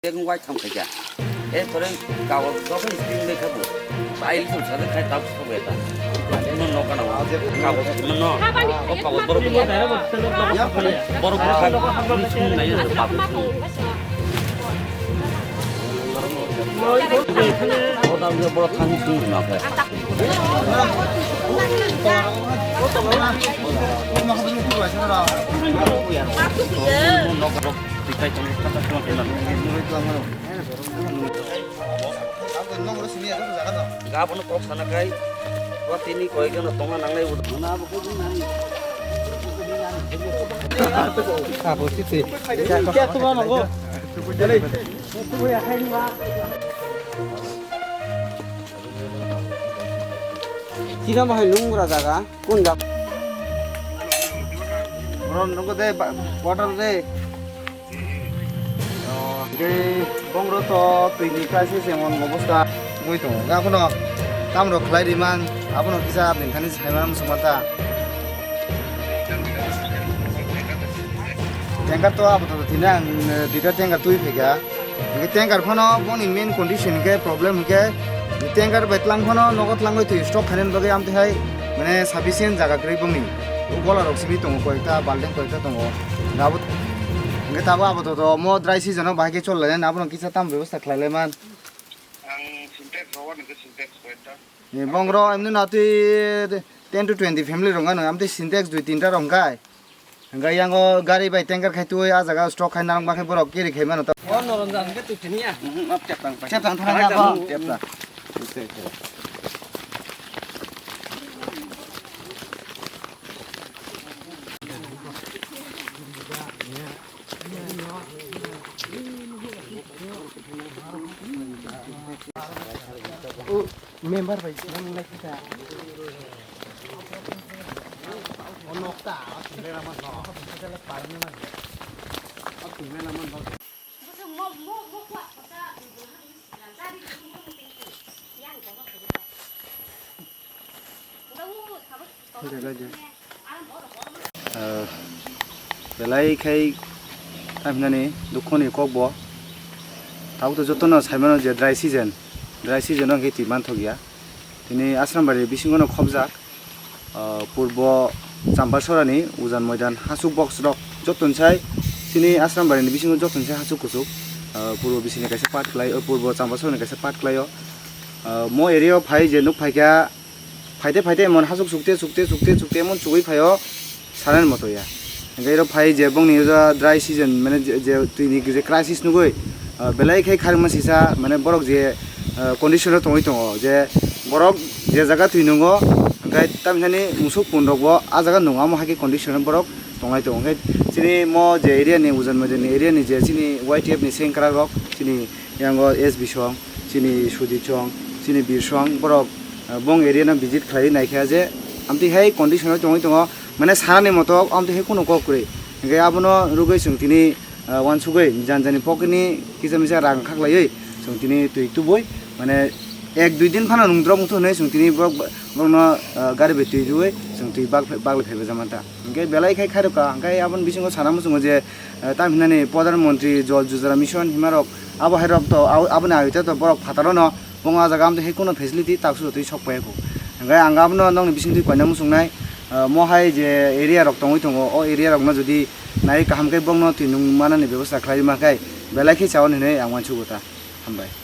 Tiếng quay không phải chả em có đây cào có cái tiếng đây khác bộ bay lúc sau khai tao không về ta nó cái nào cào nó có cào bor bor khai này là bắp tao giờ bor thang xuống nó cái nó có tikai trong kata cuma kenan nggak pernah kok sana kai buat ini koi kan tonga nangai udah mana apa kau nani apa sih क्या तुम लोगो चले तू या है नी किरा मह लुंगरा जागा कौन जा ron nunggu deh water deh bongro to tini crisis emon অবস্থা বই তো এখনো কামরো খলাই দিমান আপনো কিসা আপনি খানি ছাইমান সমতা ট্যাঙ্কার তো আপাতত তিনা দুইটা ট্যাঙ্কার তুই ফেগা এই ট্যাঙ্কার ফনো বনি মেন কন্ডিশন কে প্রবলেম কে ট্যাঙ্কার বেতলাং ফনো নগদ লাঙ্গই তুই স্টক খানেন বগে আমতে হাই মানে সাফিসিয়েন্ট জায়গা গ্রে বমি গলা রক্সিবি দङ কয়েকটা বালদেন কয়েকটা দङ গাবো Nggak tahu apa tuh, mau dry season apa bahagia col lah, apa nggak kita tambah bos tak leleman. Ang sintex rawan itu sintex kuota. Nih bangro, ini nanti 10 to 20 family rongan, nanti sintex 2-3 rongai. Enggak yang gari bay tanker kayak tuh ya, jaga stok kayak narang pakai borok kiri kayak mana tuh. Oh, norongan ke tuh sini ya? Siap tang tang apa? Siap lah. Member baik, namun lagi kita. Onok tak, tinggal nama noh, kita lepas ni mana? Tinggal nama noh. Belai kai, kami ni dukun ni kok bo. Tahu tu jodoh na saya mana je dry season orang kita mantu gaya. Ini asram bari bisingono khobjak purbo Chambasora ni ujan moidan hasuk box rok joton sai sini asram bari ni bisingo joton sai hasuk kusuk purbo bisini kaisa part klai purbo Chambasora ni kaisa part klayo mo area phai je nuk phai kya phaite mon hasuk sukte mon chugui phayo saran moto ya ngai ro phai je bong ni dry season mane je tini je crisis nugoi belai khai kharma sisa mane borok je condition tongoi tongo je borok je jaga tui nungo ngai tamjani musuk pundok bo a jaga nunga mo haki condition borok tongai tong ngai sini mo je area ni ujan mode ni area ni je sini YTF ni sengkra rok sini yango SB song sini Sudi chong sini Bir song borok bong area na visit khlai nai kha je amti hai condition tongoi tongo mane sarani moto amti hai kuno kok kure ngai abono rugai sungtini wan sugai janjani pokini kisamisa rang khaklai sungtini tui tuboi মানে 1-2 দিন ফানা নুংদ্র মুথু নাই সুংতিনি বগনো গারি বেতুই দুই সুংতি বাগলে ফেবে জামাতা ওকে বেলাই খাই খারকা গাই আবন বিসঙ্গ সানা মুসঙ্গ যে তামিনানি প্রধানমন্ত্রী জল যোজনা মিশন হিমারক আবো হাইরক তো আবনে আইতা তো বরক ফাতারো ন বঙ্গা জায়গা আমতে হে কোনো ফেসিলিটি তাকসু তুই সব পাইকো গাই আঙ্গাবনো নং বিসিং তুই কয়না মুসংনাই মহাই যে এরিয়া রক তংই তঙ্গ ও এরিয়া রক না যদি নাই কাহামকে বংনো তুই নুং মানানি ব্যবস্থা খাই মাখাই বেলাই খি চাওন নে আংমান সুগতা হামবাই